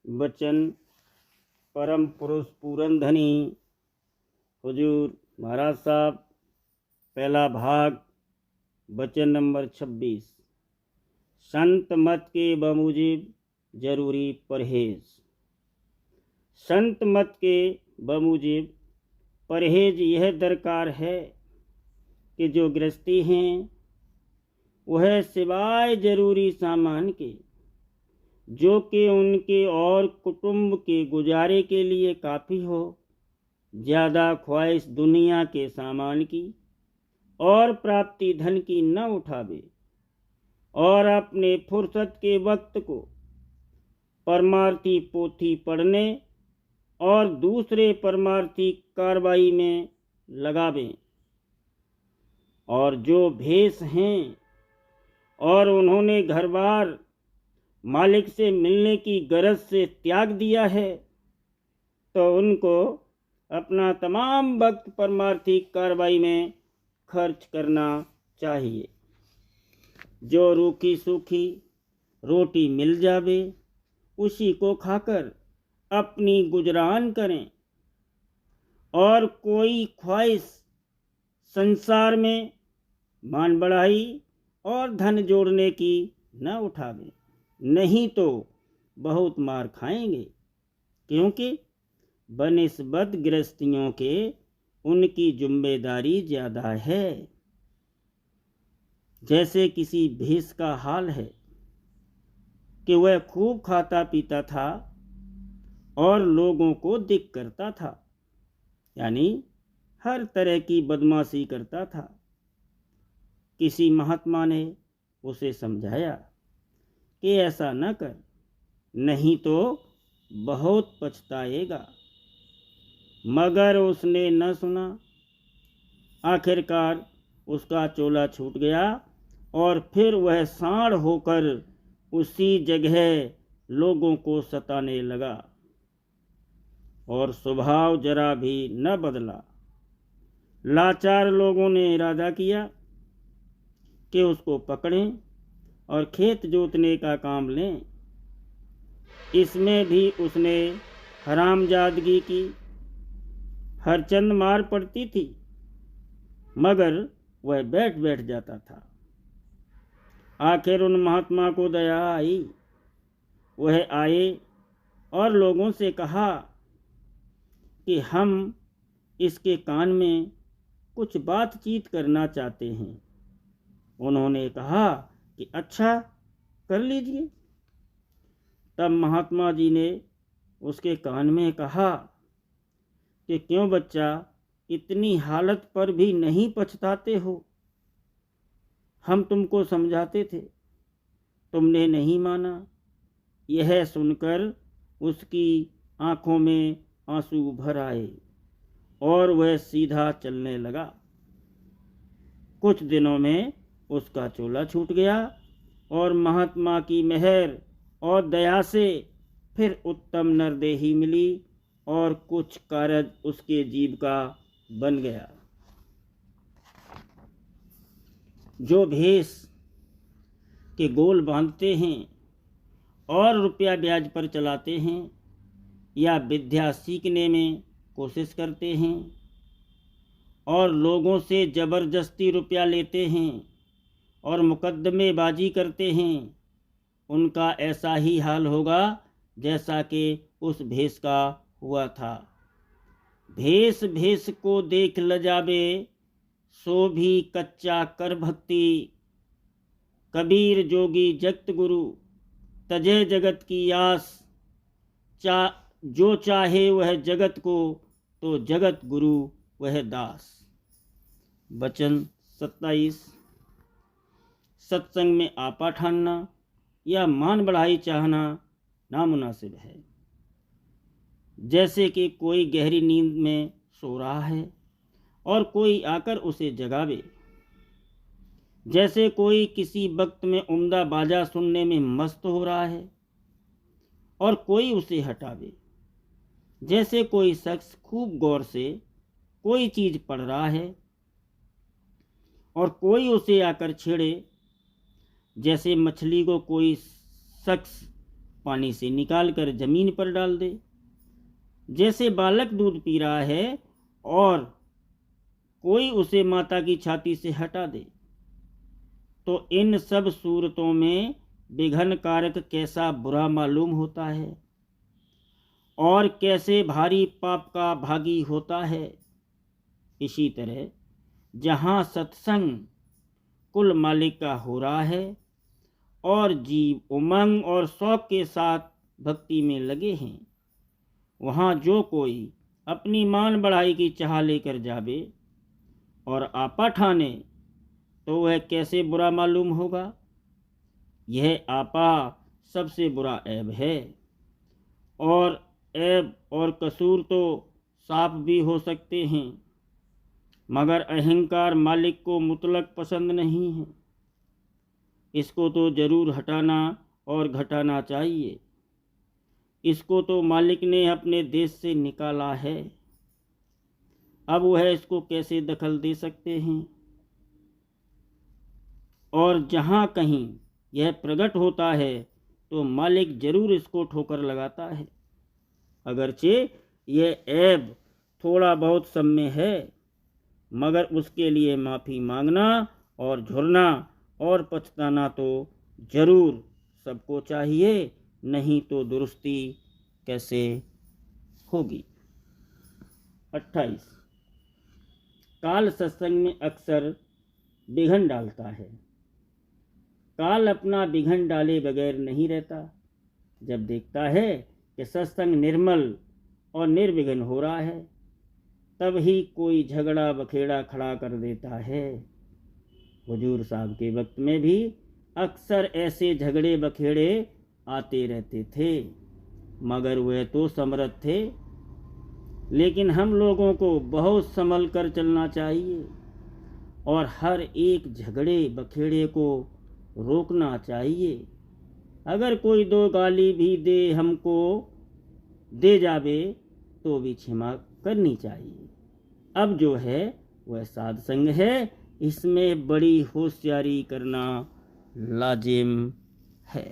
वचन परम पुरुष पूरन धनी हुजूर महाराज साहब। पहला भाग, वचन नंबर 26। संत मत के बमुजिब जरूरी परहेज। संत मत के बमुजिब परहेज यह दरकार है कि जो गृहस्थी हैं वह सिवाय जरूरी सामान के, जो कि उनके और कुटुंब के गुजारे के लिए काफ़ी हो, ज़्यादा ख्वाहिश दुनिया के सामान की और प्राप्ति धन की न उठावे और अपने फुर्सत के वक्त को परमार्थी पोथी पढ़ने और दूसरे परमार्थी कार्रवाई में लगावें। और जो भेष हैं और उन्होंने घर बार मालिक से मिलने की गरज से त्याग दिया है, तो उनको अपना तमाम वक्त परमार्थी कार्रवाई में खर्च करना चाहिए। जो रूखी सूखी रोटी मिल जावे उसी को खाकर अपनी गुजरान करें और कोई ख्वाहिश संसार में मान बढ़ाई और धन जोड़ने की न उठावे, नहीं तो बहुत मार खाएंगे, क्योंकि बनिस्बत गृहस्थियों के उनकी जिम्मेदारी ज़्यादा है। जैसे किसी भेष का हाल है कि वह खूब खाता पीता था और लोगों को दिक करता था, यानी हर तरह की बदमाशी करता था। किसी महात्मा ने उसे समझाया कि ऐसा न कर, नहीं तो बहुत पछताएगा, मगर उसने न सुना। आखिरकार उसका चोला छूट गया और फिर वह सांड होकर उसी जगह लोगों को सताने लगा और स्वभाव जरा भी न बदला। लाचार लोगों ने इरादा किया कि उसको पकड़ें और खेत जोतने का काम लें। इसमें भी उसने हरामजादगी की। हर चंद मार पड़ती थी, मगर वह बैठ बैठ जाता था। आखिर उन महात्मा को दया आई। वह आए और लोगों से कहा कि हम इसके कान में कुछ बातचीत करना चाहते हैं। उन्होंने कहा कि अच्छा, कर लीजिए। तब महात्मा जी ने उसके कान में कहा कि क्यों बच्चा, इतनी हालत पर भी नहीं पछताते हो? हम तुमको समझाते थे, तुमने नहीं माना। यह सुनकर उसकी आंखों में आंसू भर आए और वह सीधा चलने लगा। कुछ दिनों में उसका चोला छूट गया और महात्मा की मेहर और दया से फिर उत्तम नरदेही मिली और कुछ कारज उसके जीविका बन गया। जो भेष के गोल बांधते हैं और रुपया ब्याज पर चलाते हैं या विद्या सीखने में कोशिश करते हैं और लोगों से ज़बरदस्ती रुपया लेते हैं और मुकदमेबाजी करते हैं, उनका ऐसा ही हाल होगा जैसा कि उस भेष का हुआ था। भेष भेष को देख लजावे, सो भी कच्चा कर भक्ति। कबीर जोगी जगत गुरु, तजे जगत की आस। जो चाहे वह जगत को, तो जगत गुरु वह दास। वचन 27। सत्संग में आपा ठानना या मान बढ़ाई चाहना नामुनासिब है। जैसे कि कोई गहरी नींद में सो रहा है और कोई आकर उसे जगावे। जैसे कोई किसी वक्त में उम्दा बाजा सुनने में मस्त हो रहा है और कोई उसे हटावे। जैसे कोई शख्स खूब गौर से कोई चीज़ पढ़ रहा है और कोई उसे आकर छेड़े। जैसे मछली को कोई शख्स पानी से निकाल कर जमीन पर डाल दे। जैसे बालक दूध पी रहा है और कोई उसे माता की छाती से हटा दे, तो इन सब सूरतों में विघन कारक कैसा बुरा मालूम होता है और कैसे भारी पाप का भागी होता है। इसी तरह जहाँ सत्संग कुल मालिक का हो रहा है और जीव उमंग और शौक के साथ भक्ति में लगे हैं, वहाँ जो कोई अपनी मान बढ़ाई की चाह लेकर जावे और आपा ठाने, तो वह कैसे बुरा मालूम होगा। यह आपा सबसे मुरा ऐब है, और ऐब और कसूर तो साफ भी हो सकते हैं, मगर अहंकार मालिक को मुतलक पसंद नहीं है। इसको तो जरूर हटाना और घटाना चाहिए। इसको तो मालिक ने अपने देश से निकाला है, अब वह इसको कैसे दखल दे सकते हैं। और जहाँ कहीं यह प्रकट होता है तो मालिक जरूर इसको ठोकर लगाता है, अगरचे यह ऐब थोड़ा बहुत सब में है, मगर उसके लिए माफ़ी मांगना और झुरना और पछताना तो जरूर सबको चाहिए, नहीं तो दुरुस्ती कैसे होगी। 28 काल सत्संग में अक्सर विघन डालता है। काल अपना विघन डाले बगैर नहीं रहता। जब देखता है कि सत्संग निर्मल और निर्विघन हो रहा है, तब ही कोई झगड़ा बखेड़ा खड़ा कर देता है। हुजूर साहब के वक्त में भी अक्सर ऐसे झगड़े बखेड़े आते रहते थे, मगर वे तो समर्थ थे। लेकिन हम लोगों को बहुत संभल कर चलना चाहिए और हर एक झगड़े बखेड़े को रोकना चाहिए। अगर कोई दो गाली भी दे हमको दे जावे तो भी क्षमा करनी चाहिए। अब जो है वह साध संग है, इसमें बड़ी होशियारी करना लाजिम है।